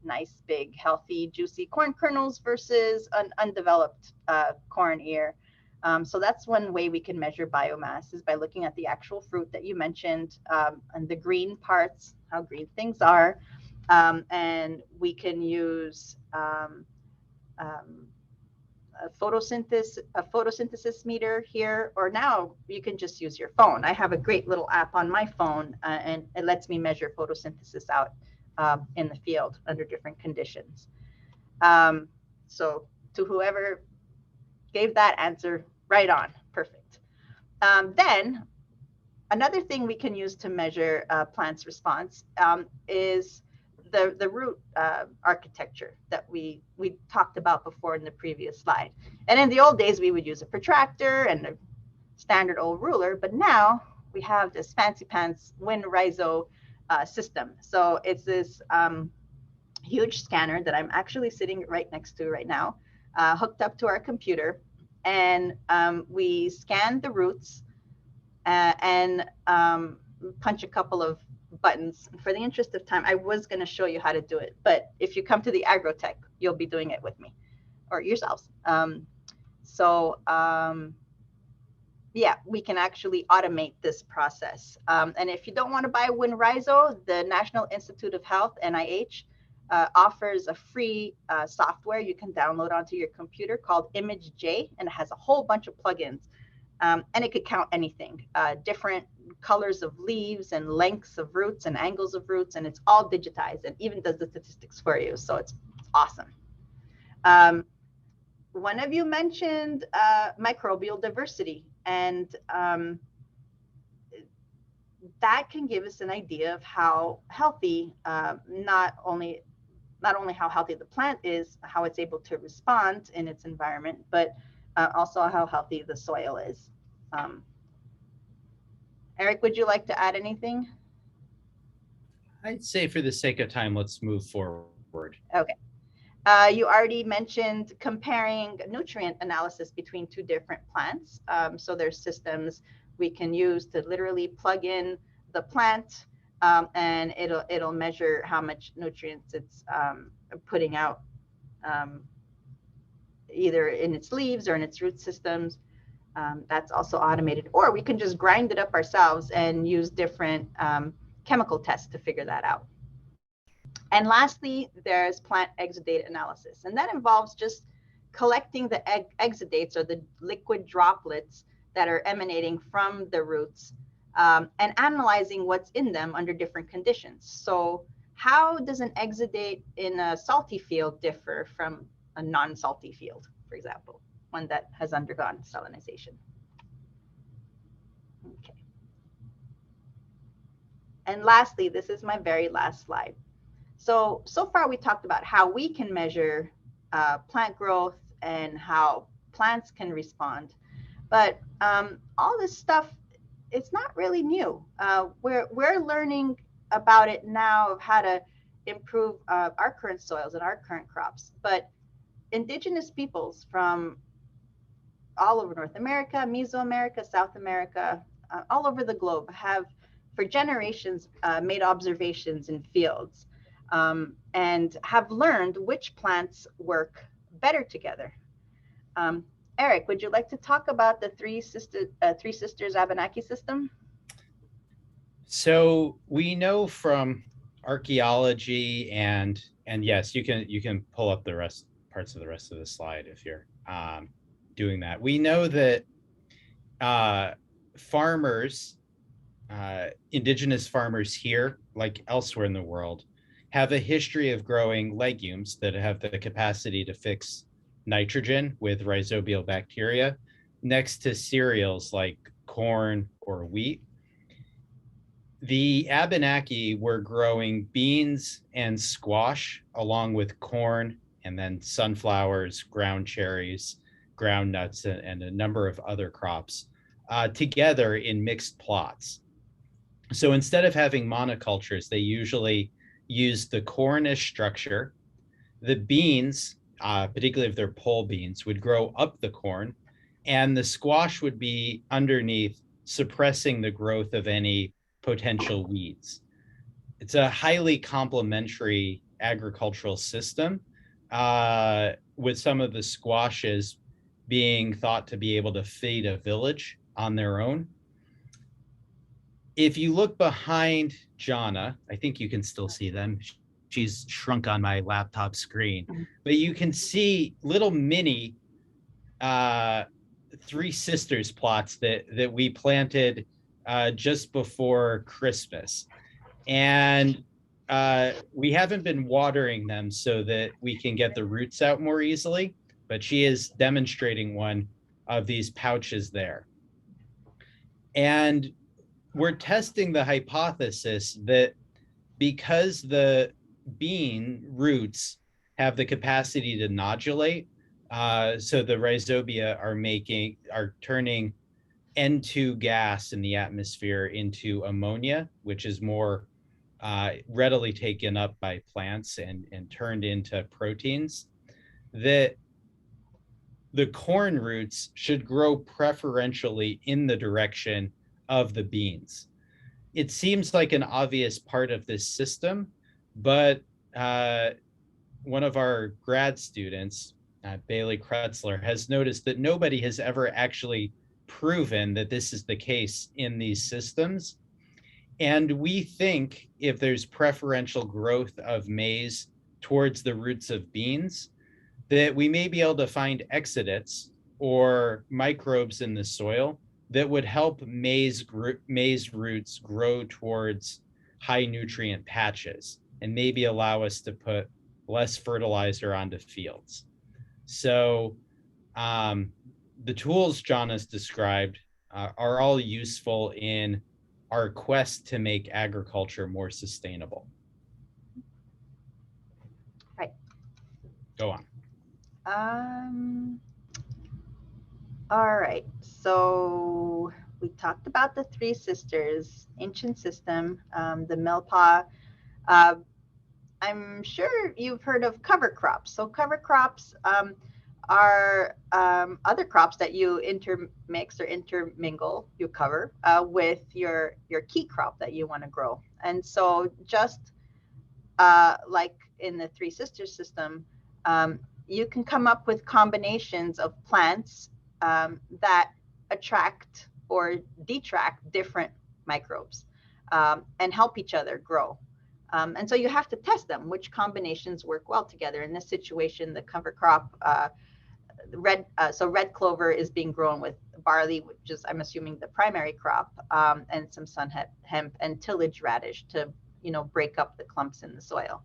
nice, big, healthy, juicy corn kernels versus an undeveloped corn ear. So that's one way we can measure biomass, is by looking at the actual fruit that you mentioned, and the green parts, how green things are. And we can use a photosynthesis meter here, or now you can just use your phone. I have a great little app on my phone, and it lets me measure photosynthesis out in the field under different conditions. So to whoever gave that answer, right on, perfect. Then another thing we can use to measure plants' response is the root architecture that we talked about before in the previous slide. And in the old days, we would use a protractor and a standard old ruler, but now we have this fancy pants WinRhizo system. So it's this huge scanner that I'm actually sitting right next to right now, hooked up to our computer, and we scan the roots and punch a couple of buttons. For the interest of time, I was going to show you how to do it, but if you come to the Agrotech, you'll be doing it with me or yourselves. Yeah, we can actually automate this process. And if you don't want to buy WinRhizo, the National Institute of Health, NIH, offers a free software you can download onto your computer called ImageJ, and it has a whole bunch of plugins. And it could count anything, different colors of leaves and lengths of roots and angles of roots, and it's all digitized and even does the statistics for you. So it's awesome. One of you mentioned microbial diversity, and that can give us an idea of how healthy, not only how healthy the plant is, how it's able to respond in its environment, but also how healthy the soil is. Eric, would you like to add anything? I'd say for the sake of time, let's move forward. Okay. You already mentioned comparing nutrient analysis between two different plants. So there's systems we can use to literally plug in the plant, and it'll measure how much nutrients it's putting out, either in its leaves or in its root systems. That's also automated, or we can just grind it up ourselves and use different chemical tests to figure that out. And lastly, there's plant exudate analysis, and that involves just collecting the exudates, or the liquid droplets that are emanating from the roots, and analyzing what's in them under different conditions. So how does an exudate in a salty field differ from a non-salty field, for example, one that has undergone salinization? Okay. And lastly, this is my very last slide. So far we talked about how we can measure plant growth and how plants can respond. But all this stuff, it's not really new. We're learning about it now, of how to improve our current soils and our current crops. But indigenous peoples from all over North America, Mesoamerica, South America, all over the globe have for generations made observations in fields, and have learned which plants work better together. Eric, would you like to talk about the Three Sisters Abenaki system? So we know from archaeology, and yes, you can pull up the parts of the rest of the slide if you're doing that. We know that farmers, indigenous farmers here, like elsewhere in the world, have a history of growing legumes that have the capacity to fix nitrogen with rhizobial bacteria next to cereals like corn or wheat. The Abenaki were growing beans and squash along with corn, and then sunflowers, ground cherries, ground nuts, and a number of other crops together in mixed plots. So instead of having monocultures, they usually use the corn as structure. The beans, particularly if they're pole beans, would grow up the corn, and the squash would be underneath, suppressing the growth of any potential weeds. It's a highly complementary agricultural system, with some of the squashes being thought to be able to feed a village on their own. If you look behind Jana, I think you can still see them. She's shrunk on my laptop screen, but you can see little mini Three Sisters plots that we planted just before Christmas. And we haven't been watering them so that we can get the roots out more easily, but she is demonstrating one of these pouches there. And we're testing the hypothesis that because the bean roots have the capacity to nodulate, so the rhizobia are turning N2 gas in the atmosphere into ammonia, which is more readily taken up by plants and turned into proteins, that the corn roots should grow preferentially in the direction of the beans. It seems like an obvious part of this system, but one of our grad students, Bailey Kretzler, has noticed that nobody has ever actually proven that this is the case in these systems. And we think if there's preferential growth of maize towards the roots of beans, that we may be able to find exudates or microbes in the soil that would help maize roots grow towards high nutrient patches and maybe allow us to put less fertilizer onto fields. So the tools John has described are all useful in our quest to make agriculture more sustainable. Right. Go on. All right. So we talked about the three sisters, ancient system, the Milpa. I'm sure you've heard of cover crops. So cover crops are other crops that you intermix or intermingle, you cover with your key crop that you want to grow. And so just like in the Three Sisters system, you can come up with combinations of plants that attract or detract different microbes and help each other grow. And so you have to test them, which combinations work well together. In this situation, the cover crop, red clover is being grown with barley, which is, I'm assuming, the primary crop, and some sun hemp and tillage radish to, break up the clumps in the soil.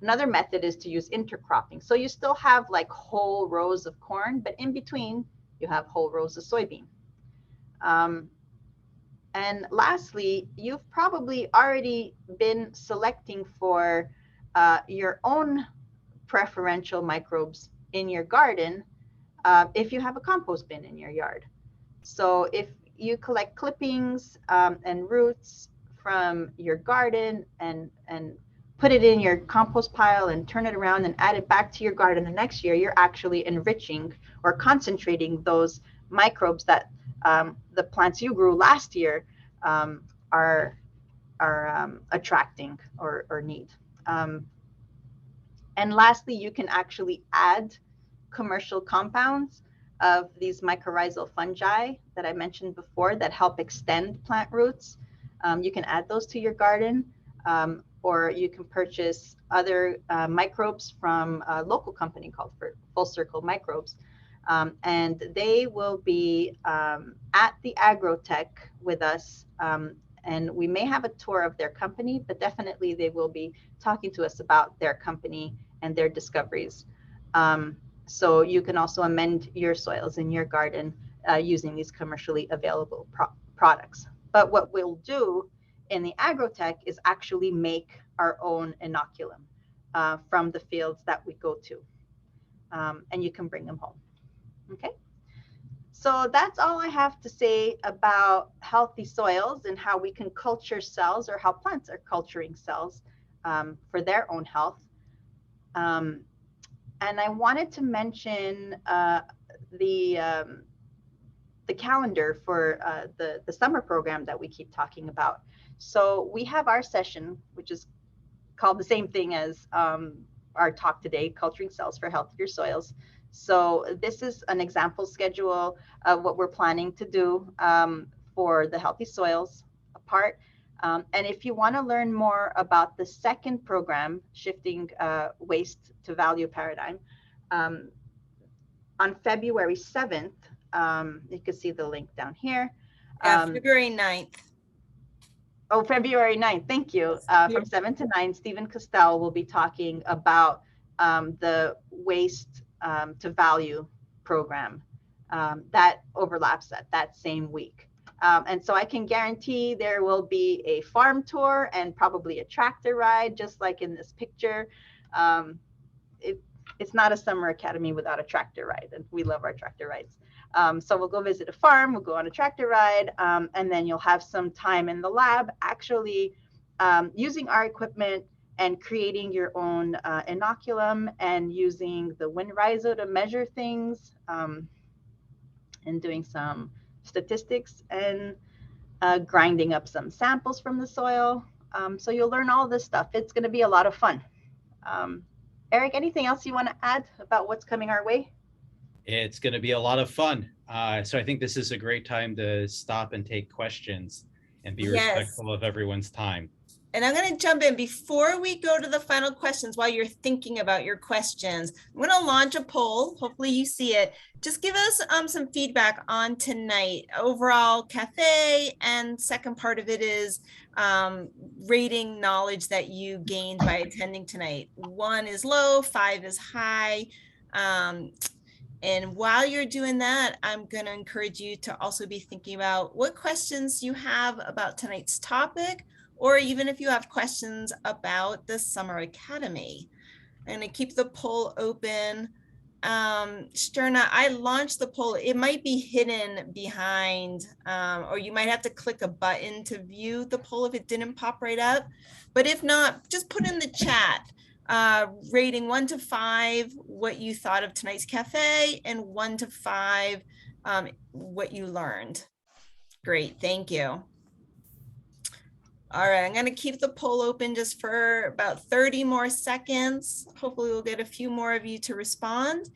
Another method is to use intercropping. So you still have like whole rows of corn, but in between you have whole rows of soybean. And lastly, you've probably already been selecting for your own preferential microbes in your garden if you have a compost bin in your yard. So if you collect clippings and roots from your garden and put it in your compost pile and turn it around and add it back to your garden the next year, you're actually enriching or concentrating those microbes that the plants you grew last year are attracting or need. And lastly, you can actually add commercial compounds of these mycorrhizal fungi that I mentioned before that help extend plant roots. You can add those to your garden, or you can purchase other microbes from a local company called Full Circle Microbes. And they will be at the Agrotech with us. And we may have a tour of their company, but definitely they will be talking to us about their company and their discoveries. So you can also amend your soils in your garden using these commercially available products. But what we'll do in the Agrotech is actually make our own inoculum from the fields that we go to. And you can bring them home. Okay. So that's all I have to say about healthy soils and how we can culture cells, or how plants are culturing cells for their own health. And I wanted to mention the calendar for the summer program that we keep talking about. So we have our session, which is called the same thing as our talk today, Culturing Cells for Healthier Soils. So this is an example schedule of what we're planning to do for the Healthy Soils part. And if you want to learn more about the second program, Shifting Waste to Value Paradigm, on February 7th, you can see the link down here. February 9th. Oh, February 9th. Thank you. From 7 to 9, Stephen Costell will be talking about the Waste to Value program that overlaps that same week. And so I can guarantee there will be a farm tour and probably a tractor ride, just like in this picture. It's not a summer academy without a tractor ride, and we love our tractor rides. So we'll go visit a farm, we'll go on a tractor ride, and then you'll have some time in the lab actually using our equipment and creating your own inoculum and using the wind rhizo to measure things and doing some statistics and grinding up some samples from the soil. So you'll learn all this stuff. It's going to be a lot of fun. Eric, anything else you want to add about what's coming our way? It's going to be a lot of fun. So I think this is a great time to stop and take questions and be respectful of everyone's time. And I'm going to jump in before we go to the final questions. While you're thinking about your questions, I'm going to launch a poll. Hopefully you see it. Just give us some feedback on tonight, overall cafe, and second part of it is rating knowledge that you gained by attending tonight. 1 is low, 5 is high. And while you're doing that, I'm going to encourage you to also be thinking about what questions you have about tonight's topic, or even if you have questions about the Summer Academy. I'm going to keep the poll open. Sterna, I launched the poll. It might be hidden behind, or you might have to click a button to view the poll if it didn't pop right up. But if not, just put in the chat, rating 1 to 5, what you thought of tonight's cafe, and 1 to 5, what you learned. Great, thank you. All right, I'm going to keep the poll open just for about 30 more seconds. Hopefully we'll get a few more of you to respond.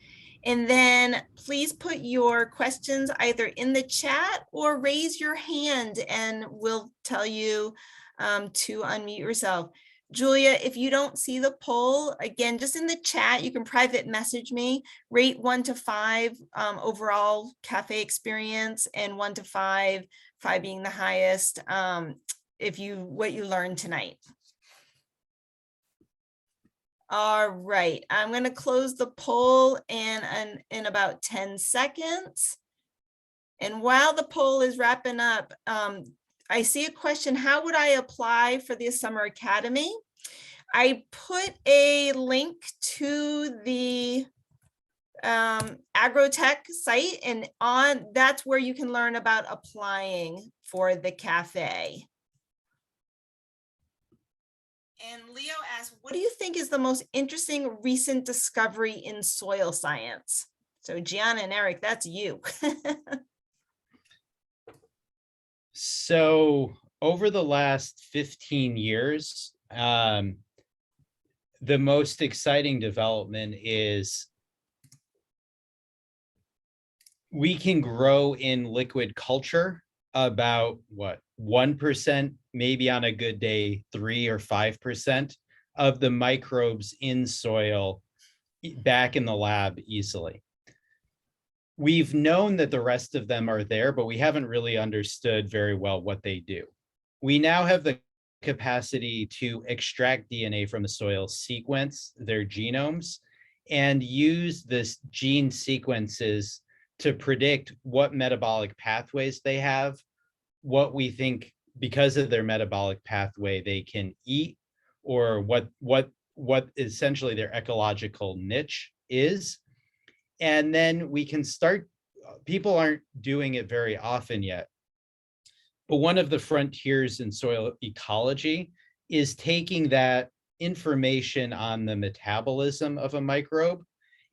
And then please put your questions either in the chat or raise your hand and we'll tell you to unmute yourself. Julia, if you don't see the poll, again, just in the chat, you can private message me, rate 1 to 5 overall cafe experience, and 1 to 5, 5 being the highest. What you learned tonight. All right, I'm going to close the poll in about 10 seconds. And while the poll is wrapping up, I see a question: how would I apply for the Summer Academy? I put a link to the Agrotech site, and that's where you can learn about applying for the cafe. And Leo asked, what do you think is the most interesting recent discovery in soil science? So Gianna and Eric, that's you. So over the last 15 years, the most exciting development is we can grow in liquid culture about 1%, maybe on a good day, 3 or 5% of the microbes in soil back in the lab easily. We've known that the rest of them are there, but we haven't really understood very well what they do. We now have the capacity to extract DNA from the soil, sequence their genomes, and use this gene sequences to predict what metabolic pathways they have, what we think because of their metabolic pathway they can eat, or what essentially their ecological niche is. And then we can start, people aren't doing it very often yet, but one of the frontiers in soil ecology is taking that information on the metabolism of a microbe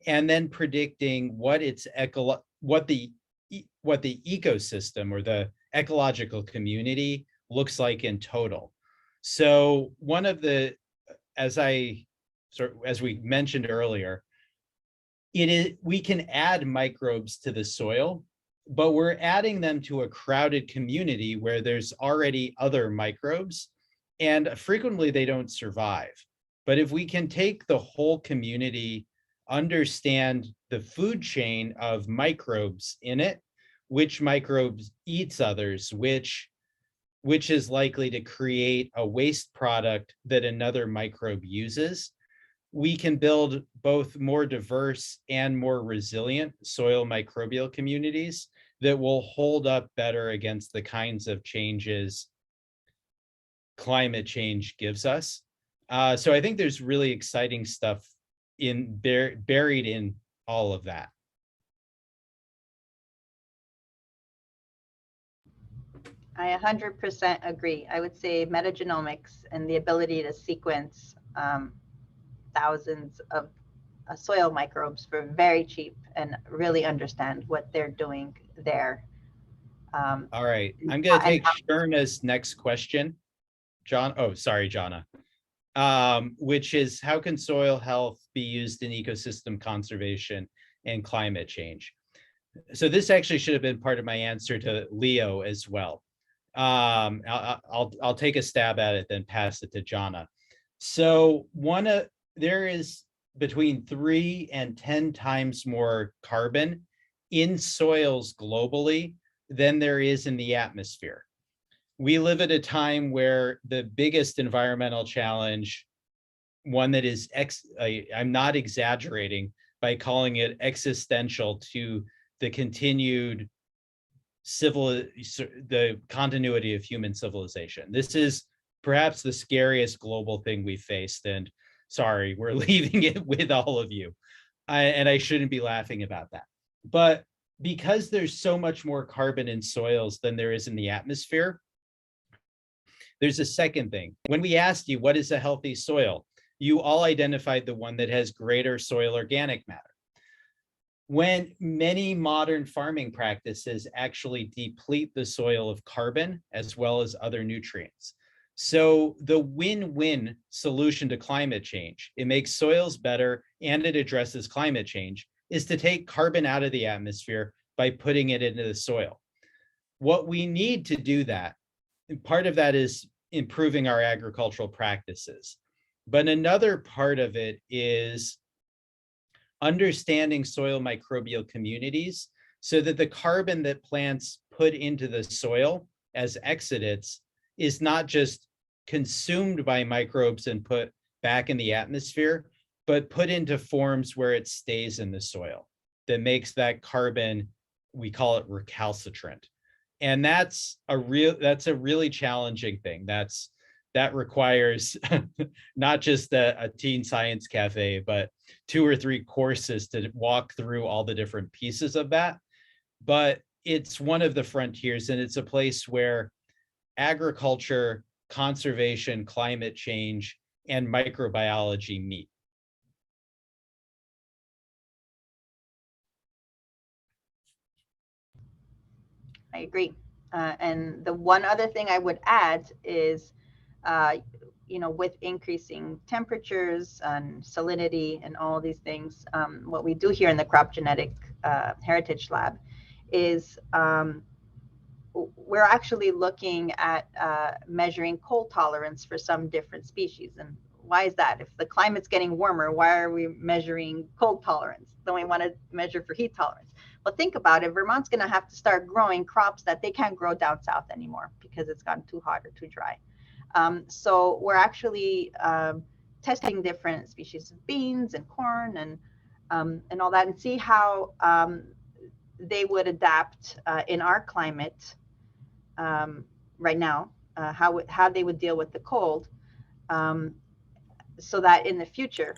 and then predicting what the ecosystem or the ecological community looks like in total. So one of the, as we mentioned earlier, we can add microbes to the soil, but we're adding them to a crowded community where there's already other microbes, and frequently they don't survive. But if we can take the whole community, understand the food chain of microbes in it, which microbes eats others, which is likely to create a waste product that another microbe uses, we can build both more diverse and more resilient soil microbial communities that will hold up better against the kinds of changes climate change gives us. So I think there's really exciting stuff buried in all of that. I 100% agree. I would say metagenomics and the ability to sequence thousands of soil microbes for very cheap and really understand what they're doing there. All right, I'm going to take Sherna's next question. Jonna, which is, how can soil health be used in ecosystem conservation and climate change? So this actually should have been part of my answer to Leo as well. I'll take a stab at it, then pass it to Jana. So there is between 3 and 10 times more carbon in soils globally than there is in the atmosphere. We live at a time where the biggest environmental challenge, one that is, I'm not exaggerating by calling it existential to the continued the continuity of human civilization. This is perhaps the scariest global thing we've faced, and sorry, we're leaving it with all of you. And I shouldn't be laughing about that. But because there's so much more carbon in soils than there is in the atmosphere, there's a second thing. When we asked you, what is a healthy soil? You all identified the one that has greater soil organic matter. When many modern farming practices actually deplete the soil of carbon as well as other nutrients. So the win-win solution to climate change, it makes soils better and it addresses climate change, is to take carbon out of the atmosphere by putting it into the soil. What we need to do that, and part of that is improving our agricultural practices. But another part of it is understanding soil microbial communities so that the carbon that plants put into the soil as exudates is not just consumed by microbes and put back in the atmosphere, but put into forms where it stays in the soil that makes that carbon, we call it recalcitrant. And that's a really challenging thing. That requires not just a teen science cafe, but 2 or 3 courses to walk through all the different pieces of that. But it's one of the frontiers, and it's a place where agriculture, conservation, climate change, and microbiology meet. I agree. And the one other thing I would add is, with increasing temperatures and salinity and all these things, what we do here in the Crop Genetic Heritage Lab is we're actually looking at measuring cold tolerance for some different species. And why is that? If the climate's getting warmer, why are we measuring cold tolerance? Don't we want to measure for heat tolerance? Well, think about it. Vermont's going to have to start growing crops that they can't grow down south anymore because it's gotten too hot or too dry. So we're actually testing different species of beans and corn and all that, and see how they would adapt in our climate right now, how they would deal with the cold, so that in the future,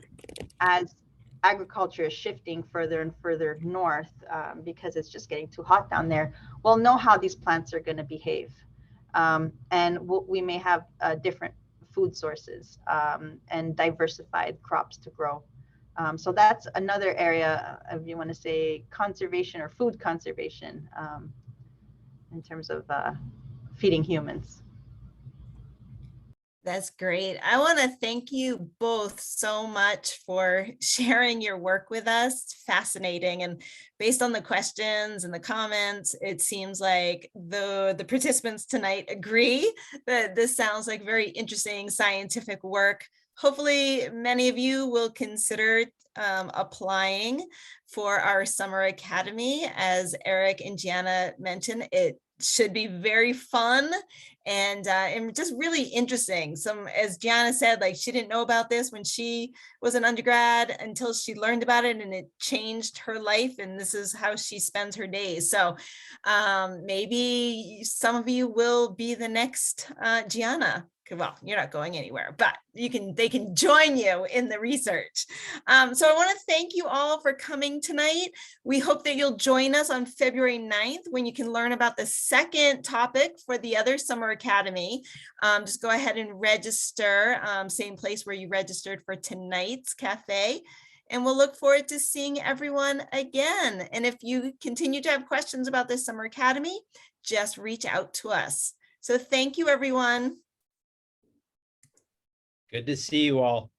as agriculture is shifting further and further north because it's just getting too hot down there, we'll know how these plants are going to behave. And we may have different food sources and diversified crops to grow. So that's another area, if you want to say conservation or food conservation, in terms of feeding humans. That's great. I want to thank you both so much for sharing your work with us. It's fascinating. And based on the questions and the comments, it seems like the participants tonight agree that this sounds like very interesting scientific work. Hopefully, many of you will consider applying for our summer academy. As Eric and Gianna mentioned, it should be very fun and just really interesting. As Gianna said, like, she didn't know about this when she was an undergrad until she learned about it, and it changed her life, and this is how she spends her days. So maybe some of you will be the next Gianna. Well, you're not going anywhere, but they can join you in the research. So I want to thank you all for coming tonight. We hope that you'll join us on February 9th when you can learn about the second topic for the other summer academy. Just go ahead and register, same place where you registered for tonight's cafe. And we'll look forward to seeing everyone again. And if you continue to have questions about this summer academy, just reach out to us. So thank you, everyone. Good to see you all.